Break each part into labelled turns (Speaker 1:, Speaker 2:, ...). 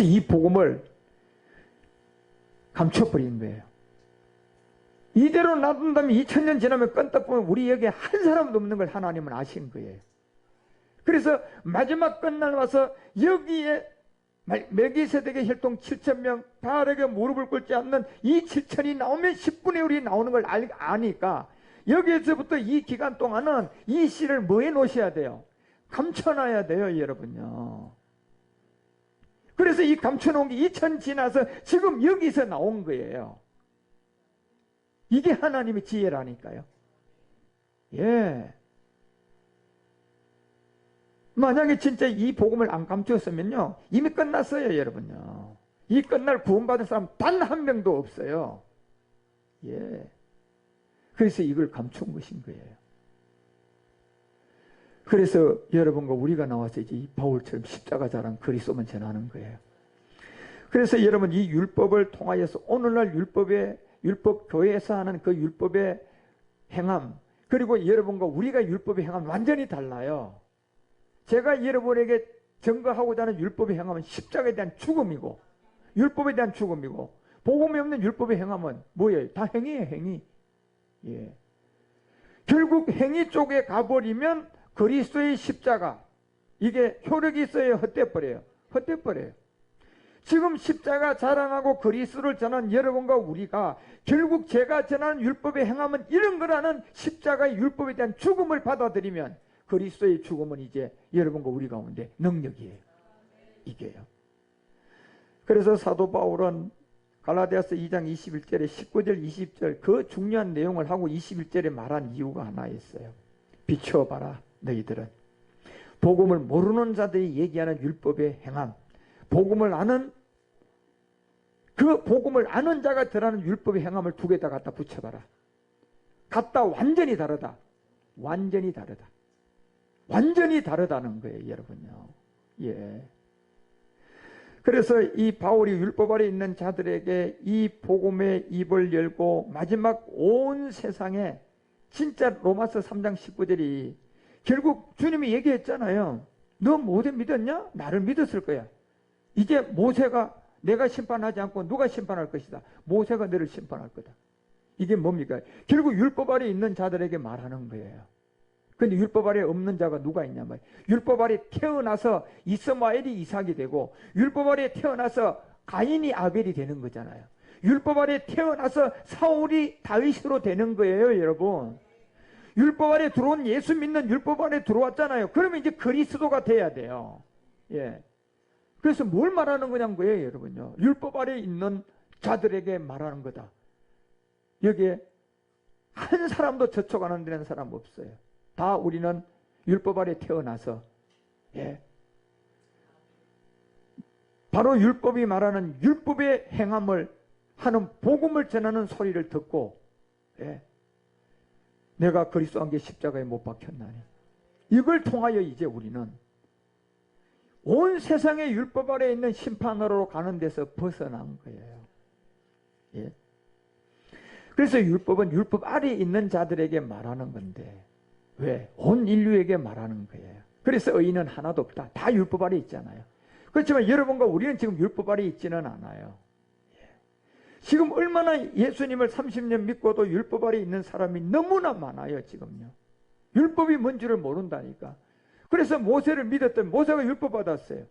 Speaker 1: 그래서 이 복음을 감춰버린 거예요. 이대로 놔둔다면 2000년 지나면 껐다 보면 우리 여기에 한 사람도 없는 걸 하나님은 아신 거예요. 그래서 마지막 끝날 와서 여기에 멜기세덱의 혈통 7000명 바알에게 무릎을 꿇지 않는 이 7000이 나오면 10분의 1이 나오는 걸 아니까 여기에서부터 이 기간 동안은 이 씨를 뭐에 놓으셔야 돼요? 감춰놔야 돼요, 여러분요. 그래서 이 감춰놓은 게 2000 지나서 지금 여기서 나온 거예요. 이게 하나님의 지혜라니까요. 예. 만약에 진짜 이 복음을 안 감추었으면요, 이미 끝났어요, 여러분요. 이 끝날 구원받은 사람 단 한 명도 없어요. 예. 그래서 이걸 감춘 것인 거예요. 그래서 여러분과 우리가 나와서 이제 이 바울처럼 십자가 자랑 그리스도만 전하는 거예요. 그래서 여러분 이 율법을 통하여서 오늘날 율법 교회에서 하는 그 율법의 행함, 그리고 여러분과 우리가 율법의 행함 완전히 달라요. 제가 여러분에게 증거하고자 하는 율법의 행함은 십자가에 대한 죽음이고, 율법에 대한 죽음이고, 복음이 없는 율법의 행함은 뭐예요? 다 행위예요, 행위. 예. 결국 행위 쪽에 가버리면 그리스도의 십자가, 이게 효력이 있어야 헛되버려요. 헛되버려요. 지금 십자가 자랑하고 그리스도를 전한 여러분과 우리가 결국 제가 전하는 율법의 행함은 이런 거라는 십자가의 율법에 대한 죽음을 받아들이면 그리스도의 죽음은 이제 여러분과 우리 가운데 능력이에요. 이게요. 그래서 사도 바울은 갈라디아서 2장 21절에 19절 20절 그 중요한 내용을 하고 21절에 말한 이유가 하나 있어요. 비추어봐라 너희들은. 복음을 모르는 자들이 얘기하는 율법의 행함, 복음을 아는 그 복음을 아는 자가 들하는 율법의 행함을 두 개 다 갖다 붙여봐라. 갖다 완전히 다르다. 완전히 다르다. 완전히 다르다는 거예요, 여러분요. 예. 그래서 이 바울이 율법 아래 있는 자들에게 이 복음의 입을 열고 마지막 온 세상에 진짜 로마서 3장 19절이 결국 주님이 얘기했잖아요. 너 모세 믿었냐? 나를 믿었을 거야. 이제 모세가 내가 심판하지 않고 누가 심판할 것이다. 모세가 너를 심판할 거다. 이게 뭡니까? 결국 율법 아래 있는 자들에게 말하는 거예요. 근데 율법 아래 없는 자가 누가 있냐 말이에요. 율법 아래 태어나서 이스마엘이 이삭이 되고 율법 아래 태어나서 가인이 아벨이 되는 거잖아요. 율법 아래 태어나서 사울이 다윗으로 되는 거예요, 여러분. 율법 아래 들어온 예수 믿는 율법 아래 들어왔잖아요. 그러면 이제 그리스도가 돼야 돼요. 예. 그래서 뭘 말하는 거냐고요, 여러분요. 율법 아래 있는 자들에게 말하는 거다. 여기에 한 사람도 저촉 안 한다는 사람 없어요. 다 우리는 율법 아래 태어나서, 예. 바로 율법이 말하는 율법의 행함을 하는 복음을 전하는 소리를 듣고, 예. 내가 그리스도 안개 십자가에 못 박혔나니. 이걸 통하여 이제 우리는 온 세상의 율법 아래 있는 심판으로 가는 데서 벗어난 거예요. 예. 그래서 율법은 율법 아래 있는 자들에게 말하는 건데, 왜? 온 인류에게 말하는 거예요. 그래서 의인은 하나도 없다. 다 율법 아래 있잖아요. 그렇지만 여러분과 우리는 지금 율법 아래 있지는 않아요. 예. 지금 얼마나 예수님을 30년 믿고도 율법 아래 있는 사람이 너무나 많아요, 지금요. 율법이 뭔지를 모른다니까. 그래서 모세를 믿었더니 모세가 율법 받았어요.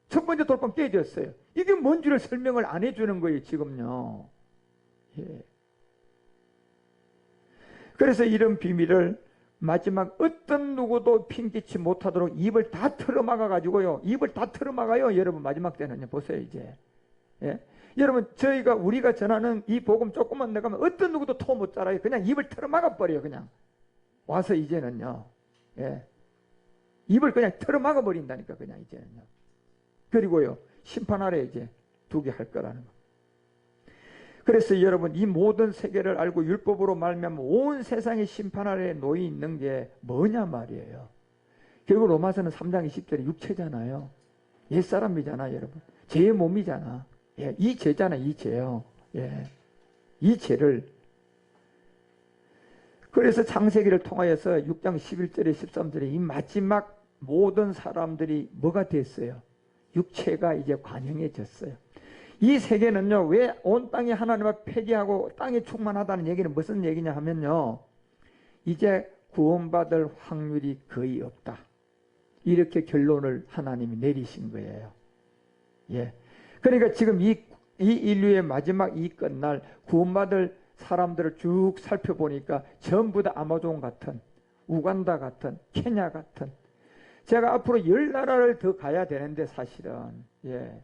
Speaker 1: 첫 번째 돌판 깨졌어요. 이게 뭔지를 설명을 안 해주는 거예요, 지금요. 예. 그래서 이런 비밀을 마지막 어떤 누구도 핑계치 못하도록 입을 다 틀어막아 가지고요. 입을 다 틀어막아요. 여러분 마지막 때는요. 보세요 이제. 예? 여러분 우리가 전하는 이 복음 조금만 내가면 어떤 누구도 토 못 자라요. 그냥 입을 틀어막아 버려요. 그냥. 와서 이제는요. 예. 입을 그냥 틀어막아 버린다니까 그냥 이제는요. 그리고요. 심판 아래 이제 두게 할 거라는 거. 그래서 여러분 이 모든 세계를 알고 율법으로 말미암아 온 세상의 심판 아래에 놓여 있는 게 뭐냐 말이에요. 결국 로마서는 3장 20절에 육체잖아요. 옛사람이잖아 여러분. 죄의 몸이잖아. 예, 이 죄잖아 이 죄요. 예, 이 죄를. 그래서 창세기를 통하여서 6장 11절에 13절에 이 마지막 모든 사람들이 뭐가 됐어요? 육체가 이제 관영해졌어요. 이 세계는요, 왜 온 땅이 하나님을 폐기하고 땅이 충만하다는 얘기는 무슨 얘기냐 하면요, 이제 구원받을 확률이 거의 없다. 이렇게 결론을 하나님이 내리신 거예요. 예. 그러니까 지금 이 인류의 마지막 이 끝날 구원받을 사람들을 쭉 살펴보니까 전부 다 아마존 같은, 우간다 같은, 케냐 같은, 제가 앞으로 10나라를 더 가야 되는데 사실은, 예.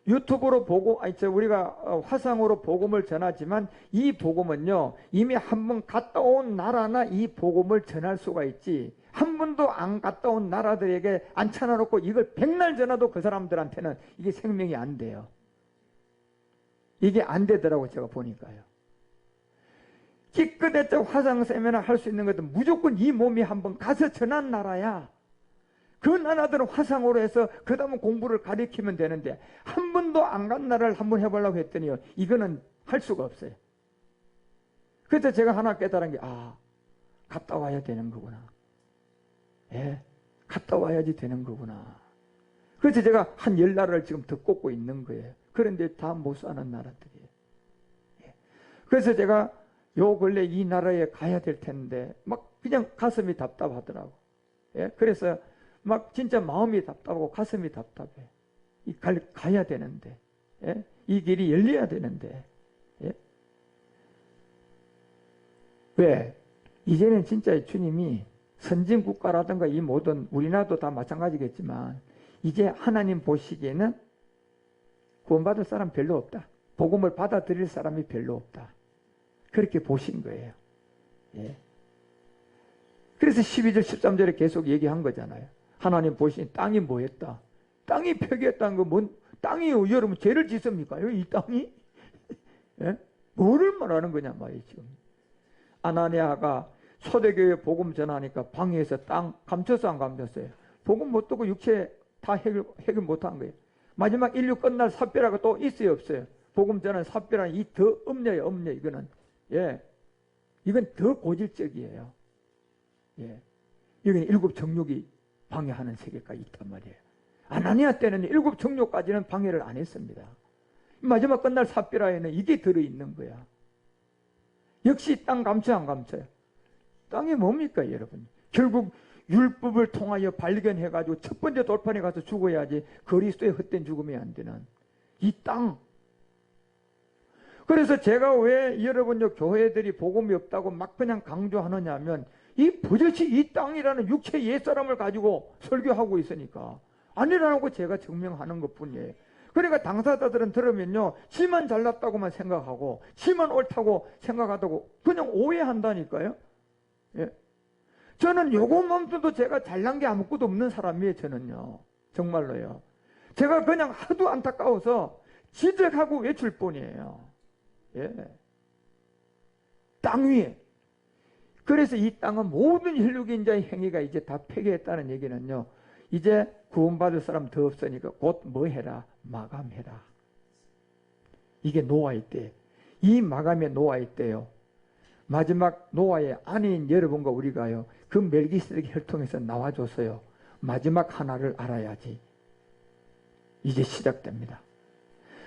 Speaker 1: 유튜브로 보고, 우리가 화상으로 복음을 전하지만 이 복음은요, 이미 한 번 갔다 온 나라나 이 복음을 전할 수가 있지, 한 번도 안 갔다 온 나라들에게 안 쳐놔놓고 이걸 100날 전화도 그 사람들한테는 이게 생명이 안 돼요. 이게 안 되더라고, 제가 보니까요. 기껏했자 화상 세미나 할 수 있는 것은 무조건 이 몸이 한번 가서 전한 나라야. 그 나라들은 화상으로 해서 그 다음에 공부를 가리키면 되는데 한 번도 안 간 나라를 한번 해보려고 했더니요, 이거는 할 수가 없어요. 그래서 제가 하나 깨달은 게, 갔다 와야 되는 거구나. 예, 갔다 와야지 되는 거구나. 그래서 제가 한 10나라를 지금 더 꼽고 있는 거예요. 그런데 다 못 사는 나라들이에요. 예. 그래서 제가 요 근래 이 나라에 가야 될 텐데 막 그냥 가슴이 답답하더라고. 예, 그래서 막 진짜 마음이 답답하고 가슴이 답답해. 가야 되는데, 예? 이 길이 열려야 되는데, 예? 왜? 이제는 진짜 주님이 선진국가라든가 이 모든, 우리나라도 다 마찬가지겠지만 이제 하나님 보시기에는 구원받을 사람 별로 없다. 복음을 받아들일 사람이 별로 없다. 그렇게 보신 거예요. 예. 그래서 12절 13절에 계속 얘기한 거잖아요. 하나님 보시니 땅이 뭐였다? 땅이 폐기했다는 거, 땅이 여러분 죄를 짓습니까? 이 땅이? 예? 뭐를 말하는 거냐 말이에요, 지금. 아나니아가 초대교회 복음 전하니까 방에서 땅 감췄어, 안 감췄어요? 복음 못 듣고 육체 다 해결 못한 거예요. 마지막 인류 끝날 삽비라가 또 있어요, 없어요? 복음 전하는 삽비라는 이 더 엄려예요, 엄려, 이거는. 예. 이건 더 고질적이에요. 예. 여기는 7 정욕이 방해하는 세계가 있단 말이에요. 아나니아 때는 7 정욕까지는 방해를 안 했습니다. 마지막 끝날 삽비라에는 이게 들어있는 거야. 역시 땅 감춰, 안 감춰요? 땅이 뭡니까, 여러분? 결국 율법을 통하여 발견해가지고 첫 번째 돌판에 가서 죽어야지 그리스도의 헛된 죽음이 안 되는 이 땅. 그래서 제가 왜 여러분요 교회들이 복음이 없다고 막 그냥 강조하느냐 하면 이 버젓이 이 땅이라는 육체 옛사람을 가지고 설교하고 있으니까 아니라고 제가 증명하는 것뿐이에요. 그러니까 당사자들은 들으면요, 지만 잘났다고만 생각하고 지만 옳다고 생각하다고 그냥 오해한다니까요. 예. 저는 요것만도 제가 잘난 게 아무것도 없는 사람이에요. 저는요, 정말로요. 제가 그냥 하도 안타까워서 지적하고 외칠 뿐이에요. 예. 땅 위에. 그래서 이 땅은 모든 혈육인자의 행위가 이제 다 폐기했다는 얘기는요, 이제 구원받을 사람 더 없으니까 곧 뭐 해라? 마감해라. 이게 노아의 때. 이 마감의 노아의 때요, 마지막 노아의 아내인 여러분과 우리가요, 그 멜기세덱의 혈통에서 나와줘서요, 마지막 하나를 알아야지. 이제 시작됩니다.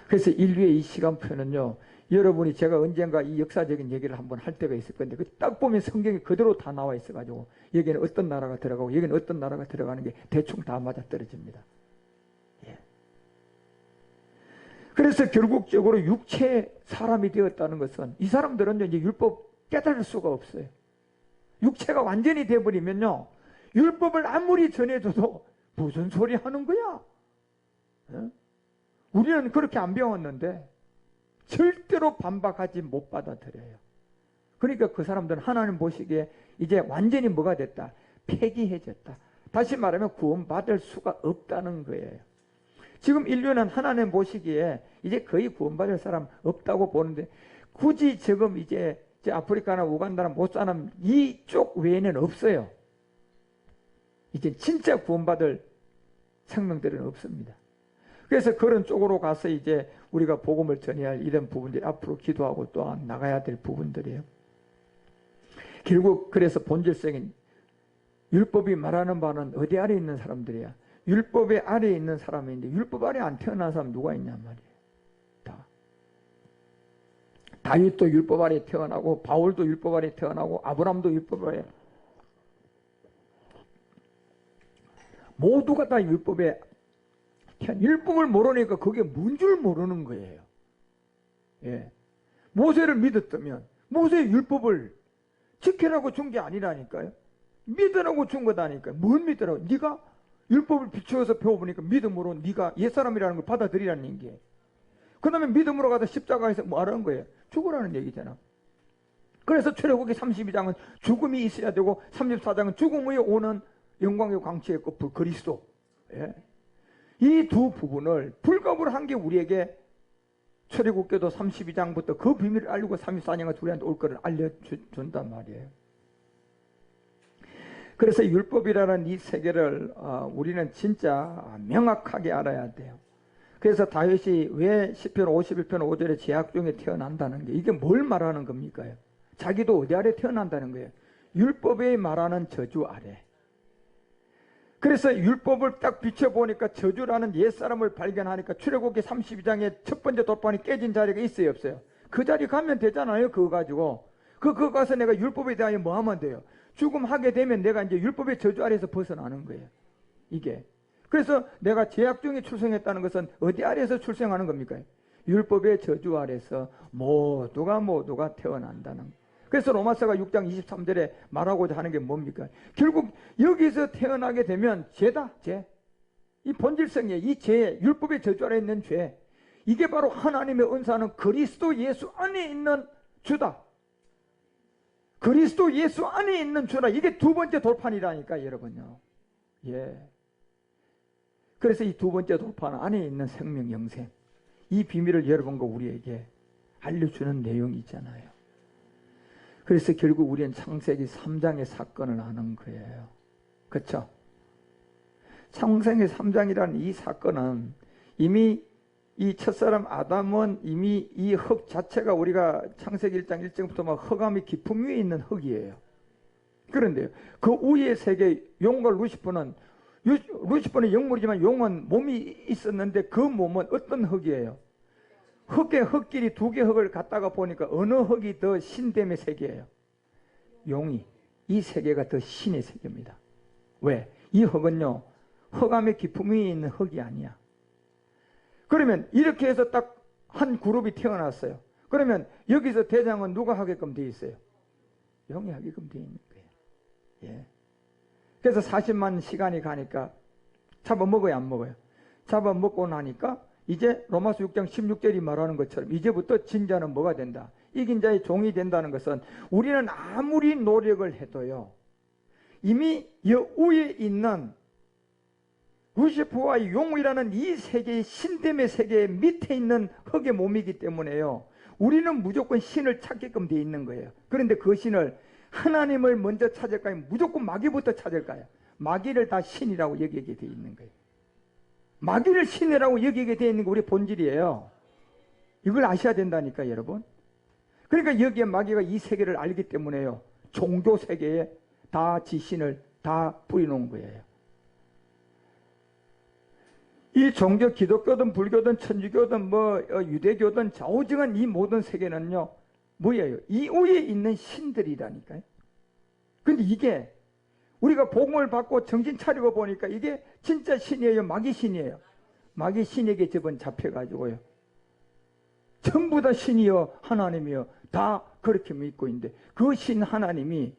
Speaker 1: 그래서 인류의 이 시간표는요, 여러분이 제가 언젠가 이 역사적인 얘기를 한번 할 때가 있을 건데, 딱 보면 성경이 그대로 다 나와 있어가지고, 여기는 어떤 나라가 들어가고, 여기는 어떤 나라가 들어가는 게 대충 다 맞아 떨어집니다. 예. 그래서 결국적으로 육체 사람이 되었다는 것은, 이 사람들은 이제 율법 깨달을 수가 없어요. 육체가 완전히 되어버리면요, 율법을 아무리 전해줘도 무슨 소리 하는 거야? 예? 우리는 그렇게 안 배웠는데 절대로 반박하지 못 받아들여요. 그러니까 그 사람들은 하나님 보시기에 이제 완전히 뭐가 됐다? 폐기해졌다. 다시 말하면 구원받을 수가 없다는 거예요. 지금 인류는 하나님 보시기에 이제 거의 구원받을 사람 없다고 보는데, 굳이 지금 이제 아프리카나 우간다나 모사나 이쪽 외에는 없어요. 이제 진짜 구원받을 생명들은 없습니다. 그래서 그런 쪽으로 가서 이제 우리가 복음을 전해야 할 이런 부분들이 앞으로 기도하고 또한 나가야 될 부분들이에요. 결국 그래서 본질적인 율법이 말하는 바는 어디 아래 있는 사람들이야? 율법의 아래에 있는 사람인데 율법 아래 안 태어난 사람 누가 있냔 말이에요. 다. 다윗도 율법 아래 태어나고 바울도 율법 아래 태어나고 아브람도 율법 아래, 모두가 다 율법에 율법을 모르니까 그게 뭔 줄 모르는 거예요. 예. 모세를 믿었다면 모세의 율법을 지키라고 준 게 아니라니까요. 믿으라고 준 거다니까요. 뭘 믿으라고? 네가 율법을 비추어서 배워보니까 믿음으로 네가 옛사람이라는 걸 받아들이라는 얘기예요. 그 다음에 믿음으로 가서 십자가에서 뭐 하라는 거예요? 죽으라는 얘기잖아. 그래서 출애굽기 32장은 죽음이 있어야 되고 34장은 죽음의 오는 영광의 광채의 끝 그리스도. 예. 이 두 부분을 불가불한 게 우리에게 출애굽기도 32장부터 그 비밀을 알고 34장은 우리한테 올 거를 알려준단 말이에요. 그래서 율법이라는 이 세계를 우리는 진짜 명확하게 알아야 돼요. 그래서 다윗이 왜 시편 51편 5절에 제약 중에 태어난다는 게 이게 뭘 말하는 겁니까? 자기도 어디 아래 태어난다는 거예요? 율법에 말하는 저주 아래. 그래서 율법을 딱 비춰보니까 저주라는 옛사람을 발견하니까 출애굽기 32장에 첫 번째 돌판이 깨진 자리가 있어요 없어요? 그 자리 가면 되잖아요. 그거 가지고 그거 가서 내가 율법에 대하여 뭐 하면 돼요? 죽음하게 되면 내가 이제 율법의 저주 아래에서 벗어나는 거예요. 이게. 그래서 내가 제약 중에 출생했다는 것은 어디 아래에서 출생하는 겁니까? 율법의 저주 아래에서 모두가 태어난다는 거예요. 그래서 로마서가 6장 23절에 말하고자 하는 게 뭡니까? 결국 여기서 태어나게 되면 죄다, 죄. 이 본질성이에요. 이 죄, 율법의 저주 아래에 있는 죄. 이게 바로 하나님의 은사는 그리스도 예수 안에 있는 주다. 그리스도 예수 안에 있는 주라. 이게 두 번째 돌판이라니까 여러분요. 예. 그래서 이 두 번째 돌판 안에 있는 생명 영생, 이 비밀을 여러분과 우리에게 알려주는 내용이 있잖아요. 그래서 결국 우리는 창세기 3장의 사건을 아는 거예요. 그렇죠? 창세기 3장이라는 이 사건은 이미 이 첫사람 아담은 이미 이 흙 자체가 우리가 창세기 1장 1절부터 막 흑암이 깊음 위에 있는 흙이에요. 그런데요, 그 위의 세계 용과 루시퍼는 영물이지만 용은 몸이 있었는데 그 몸은 어떤 흙이에요? 흙의 흙끼리 두 개 흙을 갖다가 보니까 어느 흙이 더 신됨의 세계예요? 용이. 이 세계가 더 신의 세계입니다. 왜? 이 흙은요, 흑암의 깊음 위에 있는 흙이 아니야. 그러면 이렇게 해서 딱 한 그룹이 태어났어요. 그러면 여기서 대장은 누가 하게끔 되어 있어요? 용이 하게끔 되어 있는 거예요. 예. 그래서 40만 시간이 가니까 잡아먹어요, 안 먹어요? 잡아먹고 나니까 이제 로마서 6장 16절이 말하는 것처럼 이제부터 진자는 뭐가 된다? 이긴 자의 종이 된다는 것은 우리는 아무리 노력을 해도요, 이미 여 위에 있는 루시퍼와 용이라는 이 세계의 신됨의 세계 밑에 있는 흙의 몸이기 때문에요, 우리는 무조건 신을 찾게끔 되어 있는 거예요. 그런데 그 신을 하나님을 먼저 찾을까요? 무조건 마귀부터 찾을까요? 마귀를 다 신이라고 여기게 되어 있는 거예요. 마귀를 신이라고 여기게 되어 있는 게 우리 본질이에요. 이걸 아셔야 된다니까 여러분. 그러니까 여기에 마귀가 이 세계를 알기 때문에요, 종교 세계에 다 지신을 다 뿌리놓은 거예요. 이 종교, 기독교든 불교든 천주교든 뭐 유대교든 좌우지간 이 모든 세계는요 뭐예요? 이 위에 있는 신들이라니까요. 근데 이게 우리가 복음을 받고 정신 차리고 보니까 이게 진짜 신이에요, 마귀 신이에요? 마귀 신에게 저번 잡혀가지고요, 전부 다 신이요 하나님이요 다 그렇게 믿고 있는데, 그 신 하나님이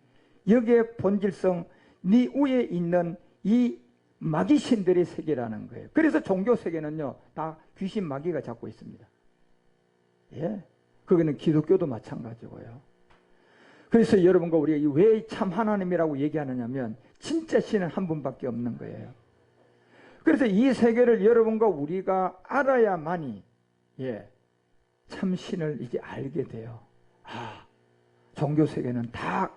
Speaker 1: 여기에 본질성 네 위에 있는 이 마귀 신들의 세계라는 거예요. 그래서 종교 세계는요 다 귀신 마귀가 잡고 있습니다. 예, 거기는 기독교도 마찬가지고요. 그래서 여러분과 우리가 왜 참 하나님이라고 얘기하느냐면 진짜 신은 한 분밖에 없는 거예요. 그래서 이 세계를 여러분과 우리가 알아야만이 참 신을 이제 알게 돼요. 종교 세계는 다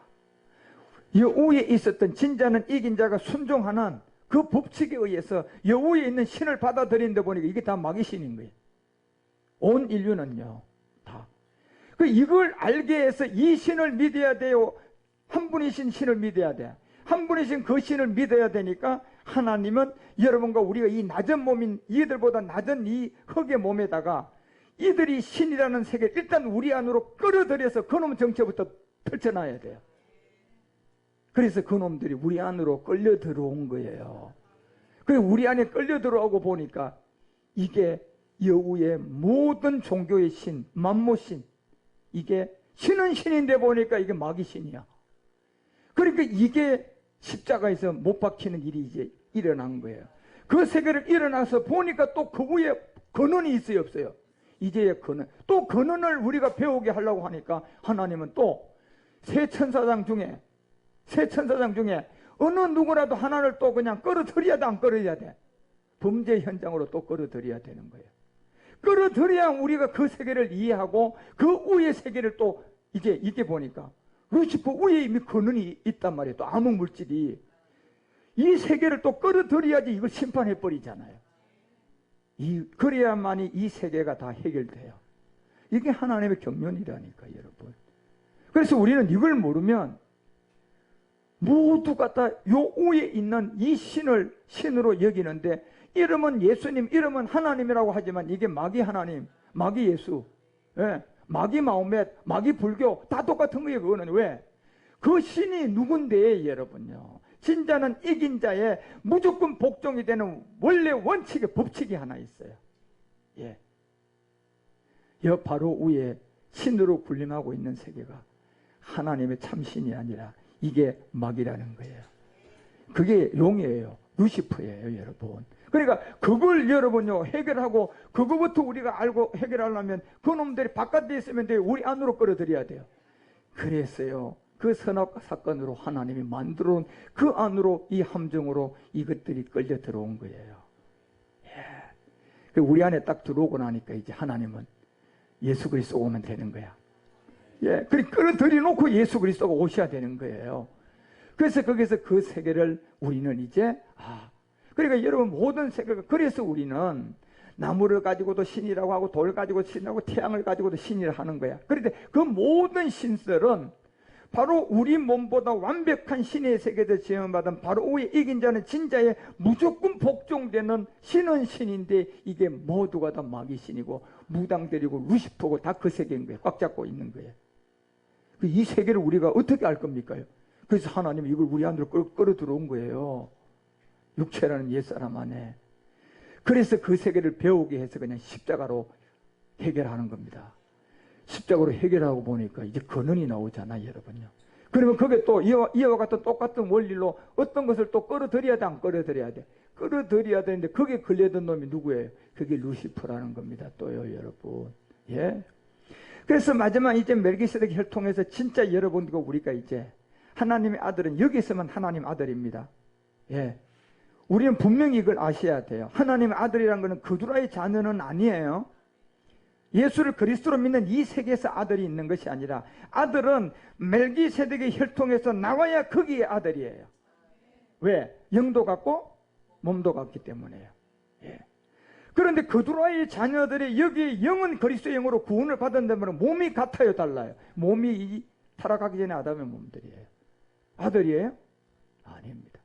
Speaker 1: 이 위에 있었던 진자는 이긴 자가 순종하는 그 법칙에 의해서 여우에 있는 신을 받아들이는데 보니까 이게 다 마귀 신인 거예요. 온 인류는요 다. 이걸 알게 해서 이 신을 믿어야 돼요. 한 분이신 신을 믿어야 돼. 한 분이신 그 신을 믿어야 되니까 하나님은 여러분과 우리가 이 낮은 몸인 이들보다 낮은 이 흙의 몸에다가 이들이 신이라는 세계를 일단 우리 안으로 끌어들여서 그놈 정체부터 펼쳐놔야 돼요. 그래서 그놈들이 우리 안으로 끌려 들어온 거예요. 그래서 우리 안에 끌려 들어오고 보니까 이게 여우의 모든 종교의 신, 만모신, 이게 신은 신인데 보니까 이게 마귀신이야. 그러니까 이게 십자가에서 못 박히는 일이 이제 일어난 거예요. 그 세계를 일어나서 보니까 또 그 위에 근원이 있어요, 없어요? 이제의 근원. 또 근원을 우리가 배우게 하려고 하니까 하나님은 또 세 천사장 중에 어느 누구라도 하나를 또 그냥 끌어들여야 돼, 안 끌어야 돼? 범죄 현장으로 또 끌어들여야 되는 거예요. 끌어들여야 우리가 그 세계를 이해하고 그 위의 세계를 또 이제 보니까 루시퍼 위에 이미 근원이 있단 말이에요. 또 암흑 물질이 이 세계를 또 끌어들여야지 이걸 심판해 버리잖아요. 그래야만이 이 세계가 다 해결돼요. 이게 하나님의 경륜이라니까, 여러분. 그래서 우리는 이걸 모르면 모두가 다 요 위에 있는 이 신을 신으로 여기는데, 이름은 예수님, 이름은 하나님이라고 하지만 이게 마귀 하나님, 마귀 예수, 마귀 마호멧, 마귀 불교 다 똑같은 거예요. 그거는 왜? 그 신이 누군데, 여러분요. 진짜는 이긴 자의 무조건 복종이 되는 원래 원칙의 법칙이 하나 있어요. 예. 여 바로 위에 신으로 군림하고 있는 세계가 하나님의 참신이 아니라 이게 마귀라는 거예요. 그게 용이에요. 루시퍼예요, 여러분. 그러니까 그걸 여러분요 해결하고 그거부터 우리가 알고 해결하려면 그놈들이 바깥에 있으면 돼요. 우리 안으로 끌어들여야 돼요. 그랬어요. 그 선악 사건으로 하나님이 만들어 온 그 안으로 이 함정으로 이것들이 끌려 들어온 거예요. 예. 우리 안에 딱 들어오고 나니까 이제 하나님은 예수 그리스도 오면 되는 거야. 예. 그래 끌어들여 놓고 예수 그리스도가 오셔야 되는 거예요. 그래서 거기서 그 세계를 우리는 이제 그러니까 여러분 모든 세계가 그래서 우리는 나무를 가지고도 신이라고 하고 돌 가지고 신이라고 태양을 가지고도 신이라 하는 거야. 그런데 그 모든 신들은 바로 우리 몸보다 완벽한 신의 세계에서 지음받은 바로 위에 이긴 자는 진짜에 무조건 복종되는 신은 신인데 이게 모두가 다 마귀신이고 무당들이고 루시퍼고 다 그 세계인 거예요. 꽉 잡고 있는 거예요. 이 세계를 우리가 어떻게 알 겁니까? 그래서 하나님이 이걸 우리 안으로 끌어 들어온 거예요. 육체라는 옛사람 안에. 그래서 그 세계를 배우게 해서 그냥 십자가로 해결하는 겁니다. 십자가로 해결하고 보니까 이제 근원이 나오잖아, 여러분요. 그러면 그게 또 이와 같은 똑같은 원리로 어떤 것을 또 끌어들여야 돼, 안 끌어들여야 돼? 끌어들여야 되는데 거기에 걸려든 놈이 누구예요? 그게 루시퍼라는 겁니다, 또요, 여러분. 예. 그래서 마지막 이제 멜기세덱 혈통에서 진짜 여러분과 우리가 이제 하나님의 아들은 여기 있으면 하나님 아들입니다. 예. 우리는 분명히 이걸 아셔야 돼요. 하나님의 아들이라는 것은 그두라의 자녀는 아니에요. 예수를 그리스도로 믿는 이 세계에서 아들이 있는 것이 아니라 아들은 멜기세덱의 혈통에서 나와야 거기에 아들이에요. 왜? 영도 같고 몸도 같기 때문에요. 예. 그런데 그두라의 자녀들이 여기에 영은 그리스도의 영으로 구원을 받았다면 몸이 같아요, 달라요? 몸이 타락하기 전에 아담의 몸들이에요. 아들이에요? 아닙니다.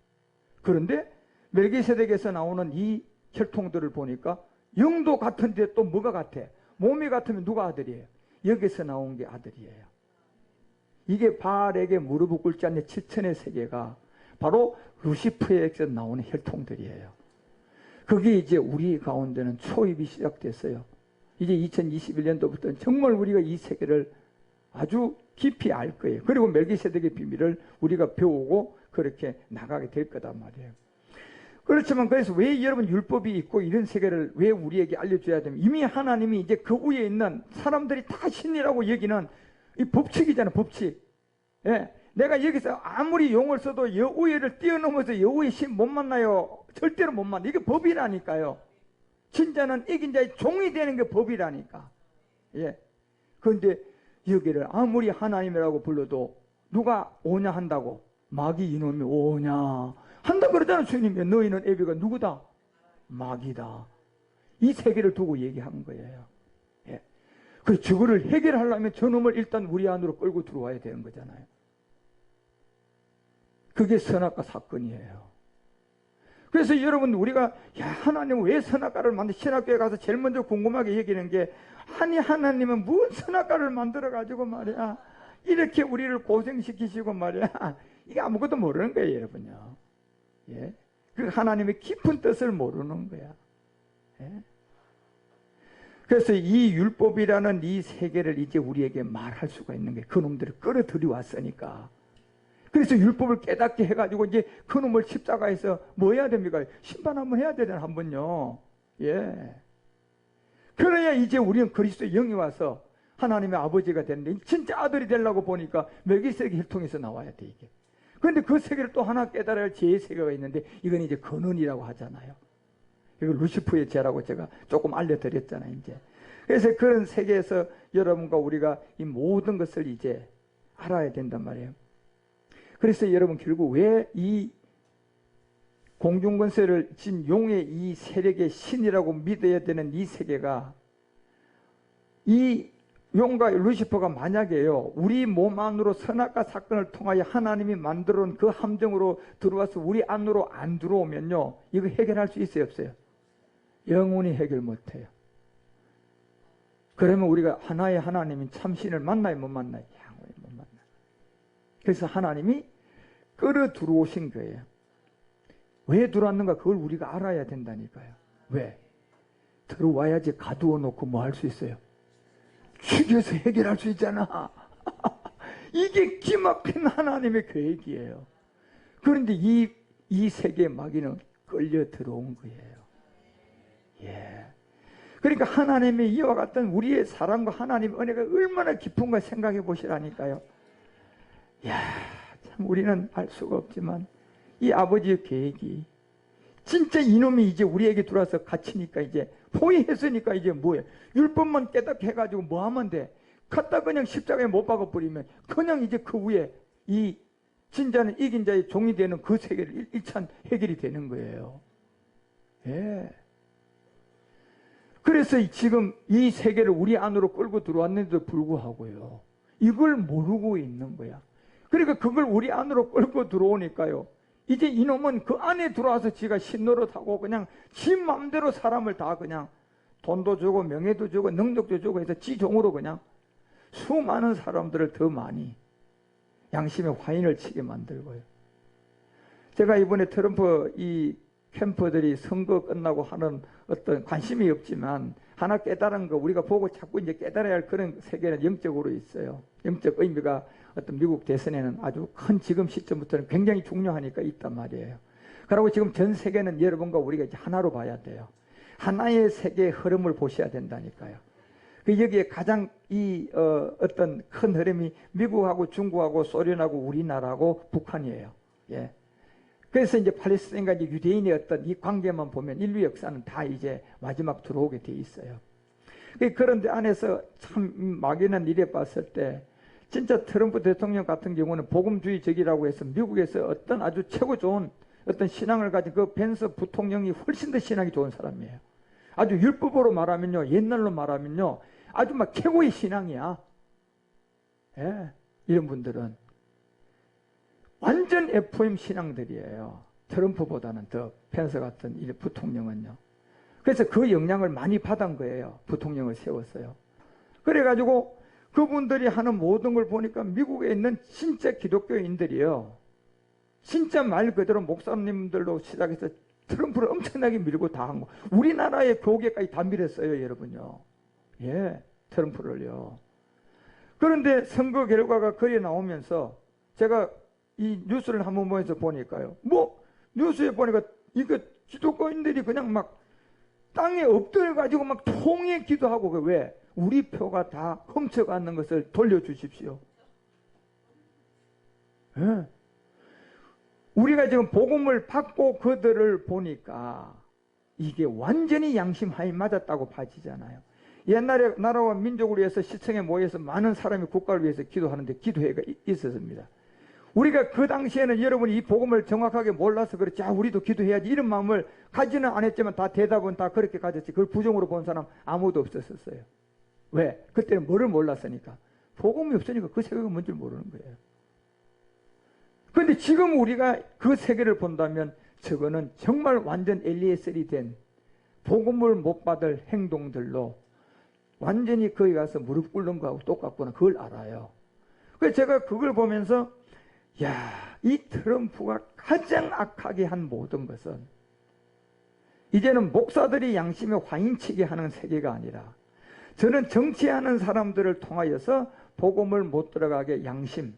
Speaker 1: 그런데 멜기세덱에서 나오는 이 혈통들을 보니까 영도 같은데 또 뭐가 같아? 몸이 같으면 누가 아들이에요? 여기서 나온 게 아들이에요. 이게 바알에게 무릎을 꿇지 않는 7천의 세계가 바로 루시퍼에서 나오는 혈통들이에요. 그게 이제 우리 가운데는 초입이 시작됐어요. 이제 2021년도부터는 정말 우리가 이 세계를 아주 깊이 알 거예요. 그리고 멜기세덱의 비밀을 우리가 배우고 그렇게 나가게 될 거단 말이에요. 그렇지만 그래서 왜 여러분 율법이 있고 이런 세계를 왜 우리에게 알려줘야 되면 이미 하나님이 이제 그 위에 있는 사람들이 다 신이라고 여기는 이 법칙이잖아요, 법칙. 예. 내가 여기서 아무리 용을 써도 여우회를 뛰어넘어서 여우의 신 못 만나요. 절대로 못 만나. 이게 법이라니까요. 진짜는 이긴 자의 종이 되는 게 법이라니까. 예. 그런데 여기를 아무리 하나님이라고 불러도 누가 오냐 한다고? 마귀 이놈이 오냐 한다 그러잖아요. 주님이 너희는 애비가 누구다? 마귀다. 이 세계를 두고 얘기하는 거예요. 예. 그래서 저거를 해결하려면 저놈을 일단 우리 안으로 끌고 들어와야 되는 거잖아요. 그게 선악과 사건이에요. 그래서 여러분 우리가 야 하나님은 왜 선악과를 만들 신학교에 가서 제일 먼저 궁금하게 여기는 게 아니 하나님은 무슨 선악과를 만들어 가지고 말이야 이렇게 우리를 고생시키시고 말이야 이게 아무것도 모르는 거예요 여러분요. 예? 그 하나님의 깊은 뜻을 모르는 거야. 예? 그래서 이 율법이라는 이 세계를 이제 우리에게 말할 수가 있는 게 그놈들을 끌어들여 왔으니까. 그래서 율법을 깨닫게 해가지고 이제 그놈을 십자가에서 뭐 해야 됩니까? 심판 한번 해야 되잖아 한번요. 예. 그래야 이제 우리는 그리스도의 영이 와서 하나님의 아버지가 되는데 진짜 아들이 되려고 보니까 멜기세덱의 혈통에서 나와야 돼 이게. 그런데 그 세계를 또 하나 깨달아야 할 죄의 세계가 있는데 이건 이제 근원이라고 하잖아요. 이거 루시프의 죄라고 제가 조금 알려드렸잖아요 이제. 그래서 그런 세계에서 여러분과 우리가 이 모든 것을 이제 알아야 된단 말이에요. 그래서 여러분 결국 왜 이 공중권세를 진 용의 이 세력의 신이라고 믿어야 되는 이 세계가 이 용과 루시퍼가 만약에요 우리 몸 안으로 선악과 사건을 통하여 하나님이 만들어 놓은 그 함정으로 들어와서 우리 안으로 안 들어오면요 이거 해결할 수 있어요 없어요? 영원히 해결 못해요. 그러면 우리가 하나의 하나님인 참신을 만나요 못 만나요? 영원히 못 만나요. 그래서 하나님이 끌어 들어오신 거예요. 왜 들어왔는가 그걸 우리가 알아야 된다니까요. 왜? 들어와야지 가두어 놓고 뭐 할 수 있어요? 죽여서 해결할 수 있잖아. 이게 기막힌 하나님의 계획이에요. 그런데 이 세계의 마귀는 끌려 들어온 거예요. 예. 그러니까 하나님의 이와 같은 우리의 사랑과 하나님의 은혜가 얼마나 깊은가 생각해 보시라니까요. 야, 참 우리는 알 수가 없지만 이 아버지의 계획이 진짜 이놈이 이제 우리에게 들어와서 갇히니까 이제 포위했으니까 이제 뭐예요? 율법만 깨닫게 해가지고 뭐 하면 돼? 갖다 그냥 십자가에 못 박아버리면 그냥 이제 그 위에 이 진자는 이긴 자의 종이 되는 그 세계를 일찬 해결이 되는 거예요. 예. 그래서 지금 이 세계를 우리 안으로 끌고 들어왔는데도 불구하고요. 이걸 모르고 있는 거야. 그러니까 그걸 우리 안으로 끌고 들어오니까요. 이제 이놈은 그 안에 들어와서 지가 신노릇하고 그냥 지 마음대로 사람을 다 그냥 돈도 주고 명예도 주고 능력도 주고 해서 지 종으로 그냥 수많은 사람들을 더 많이 양심의 화인을 치게 만들고요. 제가 이번에 트럼프 이 캠퍼들이 선거 끝나고 하는 어떤 관심이 없지만 하나 깨달은 거 우리가 보고 자꾸 이제 깨달아야 할 그런 세계는 영적으로 있어요. 영적 의미가 어떤 미국 대선에는 아주 큰 지금 시점부터는 굉장히 중요하니까 있단 말이에요. 그리고 지금 전 세계는 여러분과 우리가 이제 하나로 봐야 돼요. 하나의 세계의 흐름을 보셔야 된다니까요. 여기에 가장 어떤 큰 흐름이 미국하고 중국하고 소련하고 우리나라하고 북한이에요. 예. 그래서 이제 팔레스타인과 이제 유대인의 어떤 이 관계만 보면 인류 역사는 다 이제 마지막 들어오게 돼 있어요. 그런데 안에서 참 막연한 일에 봤을 때 진짜 트럼프 대통령 같은 경우는 복음주의적이라고 해서 미국에서 어떤 아주 최고 좋은 어떤 신앙을 가진 그 벤스 부통령이 훨씬 더 신앙이 좋은 사람이에요. 아주 율법으로 말하면요, 옛날로 말하면요, 아주 막 최고의 신앙이야. 예, 이런 분들은 완전 FM 신앙들이에요. 트럼프보다는 더 펜스 같은 이 부통령은요. 그래서 그 영향을 많이 받은 거예요. 부통령을 세웠어요. 그래가지고 그분들이 하는 모든 걸 보니까 미국에 있는 진짜 기독교인들이요. 진짜 말 그대로 목사님들로 시작해서 트럼프를 엄청나게 밀고 다 한 거. 우리나라의 교계까지 다 밀었어요, 여러분요. 예, 트럼프를요. 그런데 선거 결과가 거리에 나오면서 제가 이 뉴스를 한번 보면서 보니까요. 뭐 뉴스에 보니까 이거 기독교인들이 그냥 막 땅에 엎드려 가지고 막 통해 기도하고 왜? 우리 표가 다 훔쳐가는 것을 돌려주십시오. 예. 우리가 지금 복음을 받고 그들을 보니까 이게 완전히 양심 하에 맞았다고 봐지잖아요. 옛날에 나라와 민족을 위해서 시청에 모여서 많은 사람이 국가를 위해서 기도하는데 기도회가 있었습니다. 우리가 그 당시에는 여러분이 이 복음을 정확하게 몰라서 그렇지, 우리도 기도해야지 이런 마음을 가지는 않았지만 다 대답은 다 그렇게 가졌지. 그걸 부정으로 본 사람 아무도 없었어요. 왜? 그때는 뭐를 몰랐으니까. 복음이 없으니까 그 세계가 뭔지 모르는 거예요. 그런데 지금 우리가 그 세계를 본다면 저거는 정말 완전 엘리에셀이 된 복음을 못 받을 행동들로 완전히 거기 가서 무릎 꿇는 거하고 똑같구나. 그걸 알아요. 그래서 제가 그걸 보면서 야, 이 트럼프가 가장 악하게 한 모든 것은 이제는 목사들이 양심에 화인치게 하는 세계가 아니라 저는 정치하는 사람들을 통하여서 복음을 못 들어가게 양심,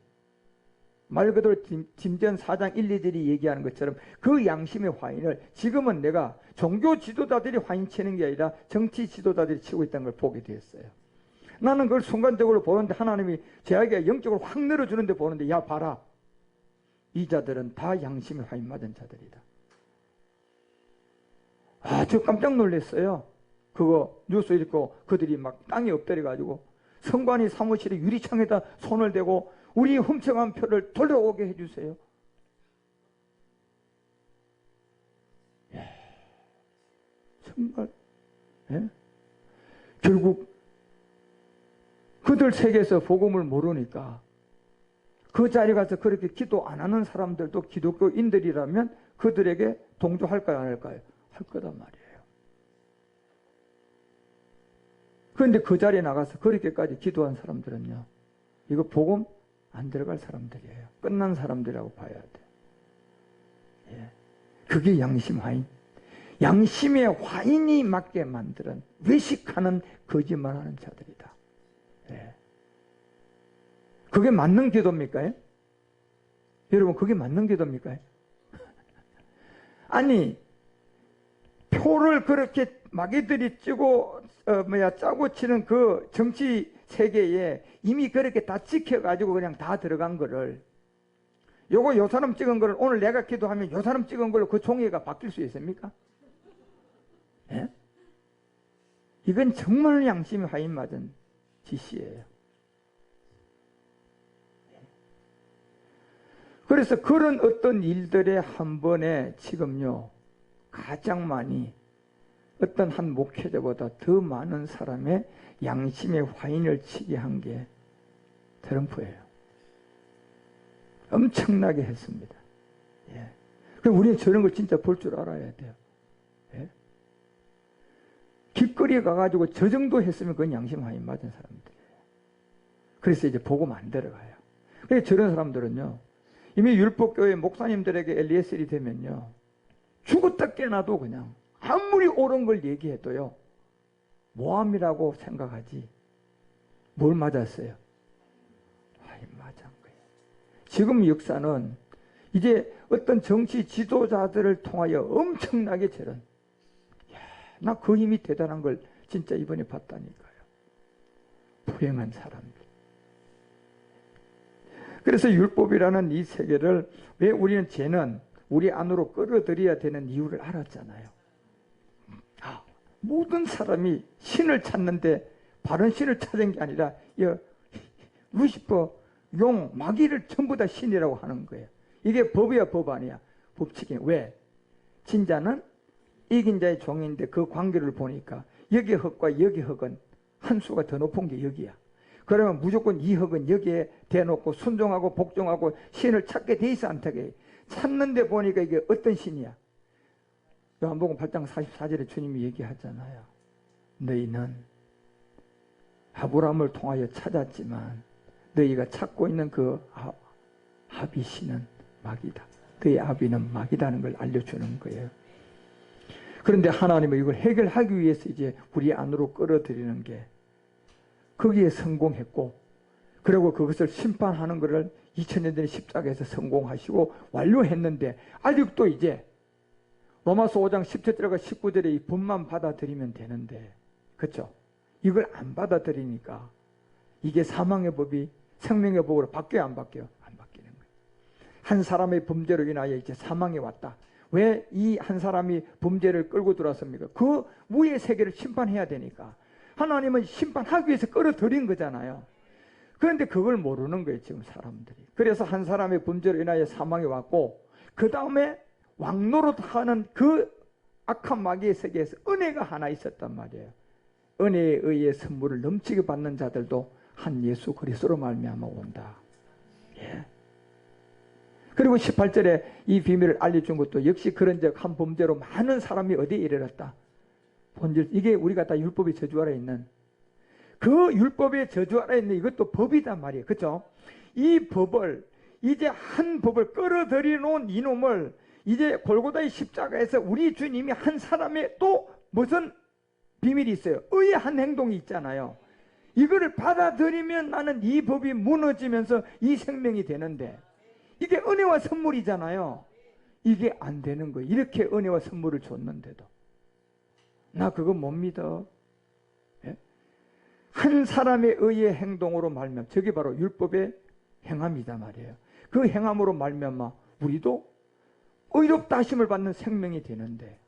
Speaker 1: 말 그대로 짐전 4장 1, 2절이 얘기하는 것처럼 그 양심의 화인을 지금은 내가 종교 지도자들이 화인치는 게 아니라 정치 지도자들이 치고 있다는 걸 보게 되었어요. 나는 그걸 순간적으로 보는데 하나님이 제에게 영적으로 확 늘어주는데 보는데 야 봐라, 이 자들은 다 양심의 화인 맞은 자들이다. 아, 저 깜짝 놀랐어요. 그거 뉴스 읽고 그들이 막 땅에 엎드려가지고 성관이 사무실에 유리창에다 손을 대고 우리 훔쳐간 표를 돌려오게 해주세요. 예, 정말 예? 결국 그들 세계에서 복음을 모르니까 그 자리에 가서 그렇게 기도 안 하는 사람들도 기독교인들이라면 그들에게 동조할까요, 안 할까요? 할 거단 말이에요. 그런데 그 자리에 나가서 그렇게까지 기도한 사람들은요, 이거 복음 안 들어갈 사람들이에요. 끝난 사람들이라고 봐야 돼. 예. 그게 양심 화인. 양심의 화인이 맞게 만드는 외식하는 거짓말하는 자들이다. 예. 그게 맞는 기도입니까? 예? 여러분, 그게 맞는 기도입니까? 아니, 표를 그렇게 마귀들이 짜고 치는 그 정치 세계에 이미 그렇게 다 찍혀가지고 그냥 다 들어간 거를, 요거 요 사람 찍은 거를 오늘 내가 기도하면 요 사람 찍은 걸로 그 종이가 바뀔 수 있습니까? 예? 이건 정말 양심이 화인 맞은 짓이에요. 그래서 그런 어떤 일들의 한 번에 지금요, 가장 많이 어떤 한 목회자보다 더 많은 사람의 양심의 화인을 치게 한 게 트럼프예요. 엄청나게 했습니다. 예. 그럼 우리는 저런 걸 진짜 볼 줄 알아야 돼요. 예. 길거리에 가가지고 저 정도 했으면 그건 양심 화인 맞은 사람들이에요. 그래서 이제 복음 안 들어가요. 그래서 저런 사람들은요, 이미 율법교회 목사님들에게 엘리에셀이 되면요, 죽었다 깨나도 그냥 아무리 옳은 걸 얘기해도요, 모함이라고 생각하지 뭘 맞았어요? 화인 맞은 거예요. 지금 역사는 이제 어떤 정치 지도자들을 통하여 엄청나게 저런, 나 그 힘이 대단한 걸 진짜 이번에 봤다니까요. 불행한 사람들. 그래서 율법이라는 이 세계를 왜 우리는 죄는 우리 안으로 끌어들여야 되는 이유를 알았잖아요. 모든 사람이 신을 찾는데 바른 신을 찾은 게 아니라 루시퍼, 용, 마귀를 전부 다 신이라고 하는 거예요. 이게 법이야 법 아니야. 법칙이. 왜? 진자는 이긴 자의 종인데 그 관계를 보니까 여기 흑과 여기 흑은 한 수가 더 높은 게 여기야. 그러면 무조건 이 흑은 여기에 대놓고 순종하고 복종하고 신을 찾게 돼 있어, 안 타게? 찾는데 보니까 이게 어떤 신이야? 요한복음 8장 44절에 주님이 얘기하잖아요. 너희는 아브라함을 통하여 찾았지만 너희가 찾고 있는 그 아비 신은 마귀다. 너희 아비는 마귀다는 걸 알려주는 거예요. 그런데 하나님은 이걸 해결하기 위해서 이제 우리 안으로 끌어들이는 게, 거기에 성공했고, 그리고 그것을 심판하는 것을 2000년 전에 십자가에서 성공하시고 완료했는데, 아직도 이제 로마서 5장 17절과 19절에 이 법만 받아들이면 되는데, 그렇죠? 이걸 안 받아들이니까 이게 사망의 법이 생명의 법으로 바뀌어요, 안 바뀌어요? 안 바뀌는 거예요. 한 사람의 범죄로 인하여 이제 사망이 왔다. 왜 이 한 사람이 범죄를 끌고 들어왔습니까? 그 무의 세계를 심판해야 되니까. 하나님은 심판하기 위해서 끌어들인 거잖아요. 그런데 그걸 모르는 거예요, 지금 사람들이. 그래서 한 사람의 범죄로 인하여 사망이 왔고, 그 다음에 왕노릇하는 그 악한 마귀의 세계에서 은혜가 하나 있었단 말이에요. 은혜에 의해 선물을 넘치게 받는 자들도 한 예수 그리스도로 말미암아 온다. 예. 그리고 18절에 이 비밀을 알려준 것도 역시 그런 적 한 범죄로 많은 사람이 어디에 이르렀다. 본질, 이게 우리가 다 율법의 저주 아래 있는, 그 율법의 저주 아래 있는 이것도 법이단 말이에요. 그렇죠? 이 법을, 이제 한 법을 끌어들여 놓은 이놈을 이제 골고다의 십자가에서 우리 주님이 한 사람의 또 무슨 비밀이 있어요. 의의 한 행동이 있잖아요. 이거를 받아들이면 나는 이 법이 무너지면서 이 생명이 되는데, 이게 은혜와 선물이잖아요. 이게 안 되는 거예요. 이렇게 은혜와 선물을 줬는데도 나 그거 못 믿어. 예? 한 사람의 의의 행동으로 말미암아, 저게 바로 율법의 행함이다 말이에요. 그 행함으로 말미암아 우리도 의롭다 하심을 받는 생명이 되는데,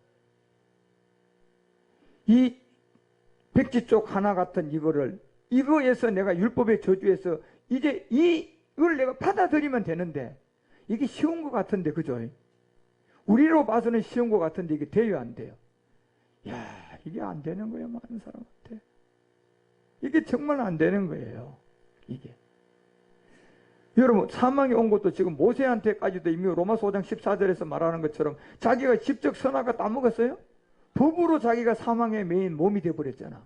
Speaker 1: 이 백지 쪽 하나 같은 이거에서 내가 율법의 저주에서 이제 이걸 내가 받아들이면 되는데, 이게 쉬운 것 같은데, 그죠? 우리로 봐서는 쉬운 것 같은데 이게 돼요, 안 돼요? 야, 이게 안 되는 거예요, 많은 사람한테. 이게 정말 안 되는 거예요, 이게. 여러분, 사망이 온 것도 지금 모세한테까지도 이미 로마서 5장 14절에서 말하는 것처럼 자기가 직접 선악과 따먹었어요? 법으로 자기가 사망의 메인 몸이 되어버렸잖아.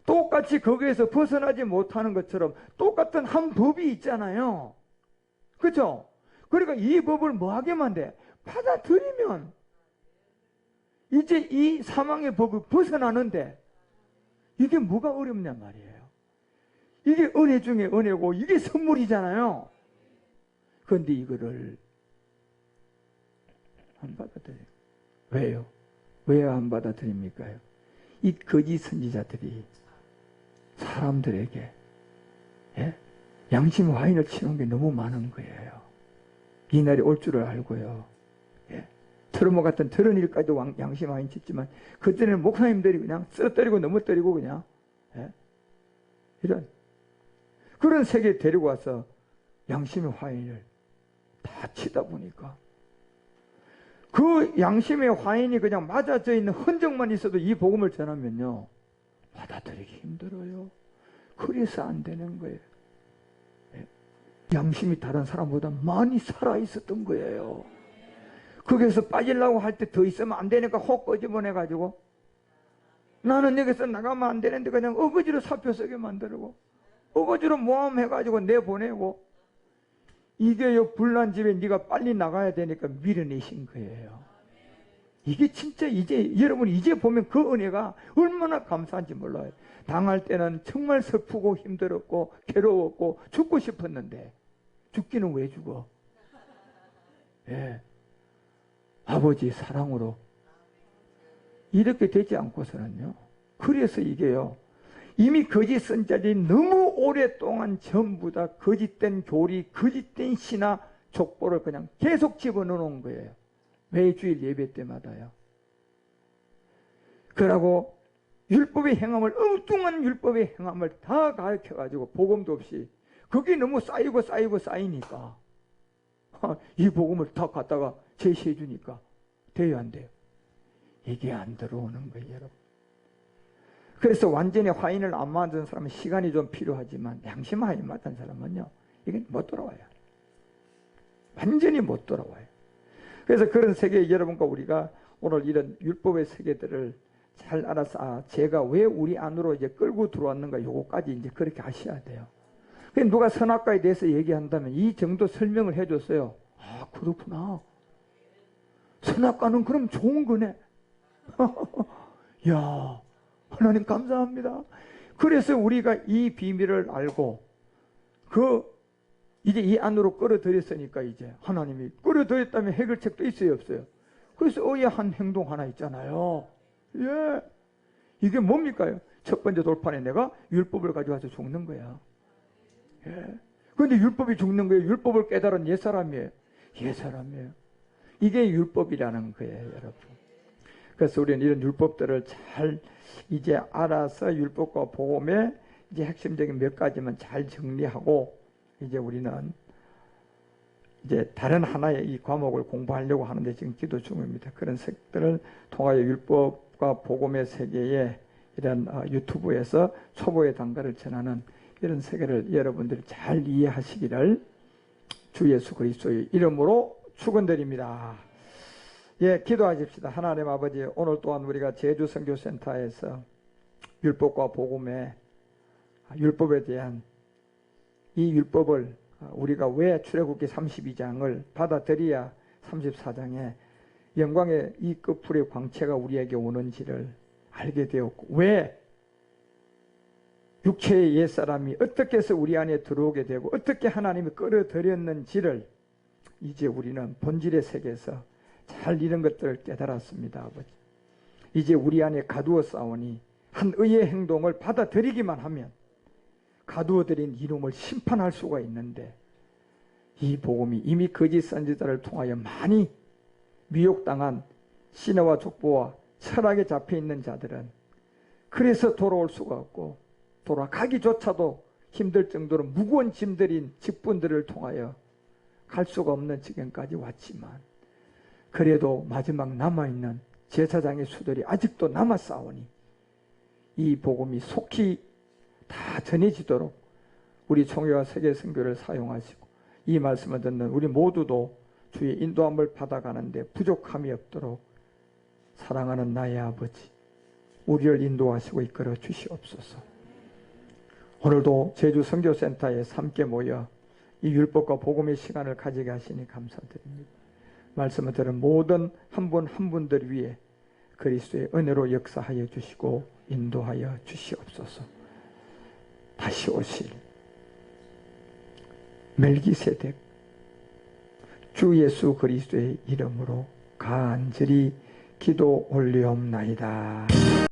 Speaker 1: 똑같이 거기에서 벗어나지 못하는 것처럼 똑같은 한 법이 있잖아요. 그렇죠? 그러니까 이 법을 뭐 하게만 돼? 받아들이면 이제 이 사망의 법을 벗어나는데, 이게 뭐가 어렵냐 말이에요. 이게 은혜 중에 은혜고 이게 선물이잖아요. 그런데 이거를 안 받아들여요. 왜요? 왜 안 받아들입니까? 이 거짓 선지자들이 사람들에게, 예? 양심 와인을 치는 게 너무 많은 거예요. 이 날이 올 줄을 알고요. 예? 트루머 같은 저런 일까지도 양심 와인 짓지만, 그때는 목사님들이 그냥 쓰러뜨리고 넘어뜨리고 그냥, 예? 이런 그런 세계에 데리고 와서 양심의 화인을 다 치다 보니까, 그 양심의 화인이 그냥 맞아져 있는 흔적만 있어도 이 복음을 전하면요, 받아들이기 힘들어요. 그래서 안 되는 거예요. 양심이 다른 사람보다 많이 살아있었던 거예요. 거기서 빠지려고 할 때 더 있으면 안 되니까 혹 끄집어내가지고, 나는 여기서 나가면 안 되는데 그냥 어거지로 사표 쓰게 만들고, 어거지로 모함해가지고 내보내고, 이게 불난 집에 네가 빨리 나가야 되니까 밀어내신 거예요. 이게 진짜 이제 여러분 이제 보면 그 은혜가 얼마나 감사한지 몰라요. 당할 때는 정말 슬프고 힘들었고 괴로웠고 죽고 싶었는데, 죽기는 왜 죽어? 예. 아버지 사랑으로 이렇게 되지 않고서는요. 그래서 이게요, 이미 거짓 선자들이 너무 오랫동안 전부 다 거짓된 교리, 거짓된 신화 족보를 그냥 계속 집어넣어 놓은 거예요. 매주일 예배 때마다요. 그러고 율법의 행함을, 엉뚱한 율법의 행함을 다 가르쳐가지고 복음도 없이, 그게 너무 쌓이고 쌓이고 쌓이니까 이 복음을 다 갖다가 제시해 주니까 돼요, 안 돼요? 이게 안 들어오는 거예요, 여러분. 그래서 완전히 화인을 안 맞은 사람은 시간이 좀 필요하지만, 양심 화인 맞은 사람은요, 이게 못 돌아와요. 완전히 못 돌아와요. 그래서 그런 세계, 여러분과 우리가 오늘 이런 율법의 세계들을 잘 알아서, 제가 왜 우리 안으로 이제 끌고 들어왔는가, 요거까지 이제 그렇게 아셔야 돼요. 누가 선악과에 대해서 얘기한다면 이 정도 설명을 해줬어요. 아, 그렇구나. 선악과는 그럼 좋은 거네. 야, 하나님 감사합니다. 그래서 우리가 이 비밀을 알고 이제 이 안으로 끌어들였으니까, 이제 하나님이 끌어들였다면 해결책도 있어요, 없어요? 그래서 의의 한 행동 하나 있잖아요. 예, 이게 뭡니까? 첫 번째 돌판에 내가 율법을 가져와서 죽는 거야. 예. 그런데 율법이 죽는 거예요. 율법을 깨달은 옛사람이에요. 옛사람이에요. 이게 율법이라는 거예요, 여러분. 그래서 우리는 이런 율법들을 잘 이제 알아서 율법과 복음의 이제 핵심적인 몇 가지만 잘 정리하고, 이제 우리는 이제 다른 하나의 이 과목을 공부하려고 하는데 지금 기도 중입니다. 그런 색들을 통하여 율법과 복음의 세계에 이런 유튜브에서 초보의 단가를 전하는 이런 세계를 여러분들이 잘 이해하시기를 주 예수 그리스도의 이름으로 축원드립니다. 예, 기도하십시다. 하나님 아버지, 오늘 또한 우리가 제주 선교센터에서 율법과 복음의 율법에 대한 이 율법을 우리가 왜 출애굽기 32장을 받아들여야 34장에 영광의 이 끝풀의 광채가 우리에게 오는지를 알게 되었고, 왜 육체의 옛사람이 어떻게 해서 우리 안에 들어오게 되고 어떻게 하나님이 끌어들였는지를 이제 우리는 본질의 세계에서 잘 이런 것들을 깨달았습니다. 아버지, 이제 우리 안에 가두어 싸우니 한 의의 행동을 받아들이기만 하면 가두어들인 이놈을 심판할 수가 있는데, 이 복음이 이미 거짓 선지자를 통하여 많이 미혹당한 시내와 족보와 철학에 잡혀있는 자들은 그래서 돌아올 수가 없고 돌아가기조차도 힘들 정도로 무거운 짐들인 직분들을 통하여 갈 수가 없는 지경까지 왔지만, 그래도 마지막 남아있는 제사장의 수들이 아직도 남아 싸우니 이 복음이 속히 다 전해지도록 우리 총회와 세계 선교를 사용하시고, 이 말씀을 듣는 우리 모두도 주의 인도함을 받아가는데 부족함이 없도록 사랑하는 나의 아버지, 우리를 인도하시고 이끌어 주시옵소서. 오늘도 제주 선교센터에 함께 모여 이 율법과 복음의 시간을 가지게 하시니 감사드립니다. 말씀을 들은 모든 한 분 한 분들 위해 그리스도의 은혜로 역사하여 주시고 인도하여 주시옵소서. 다시 오실 멜기세덱 주 예수 그리스도의 이름으로 간절히 기도 올리옵나이다.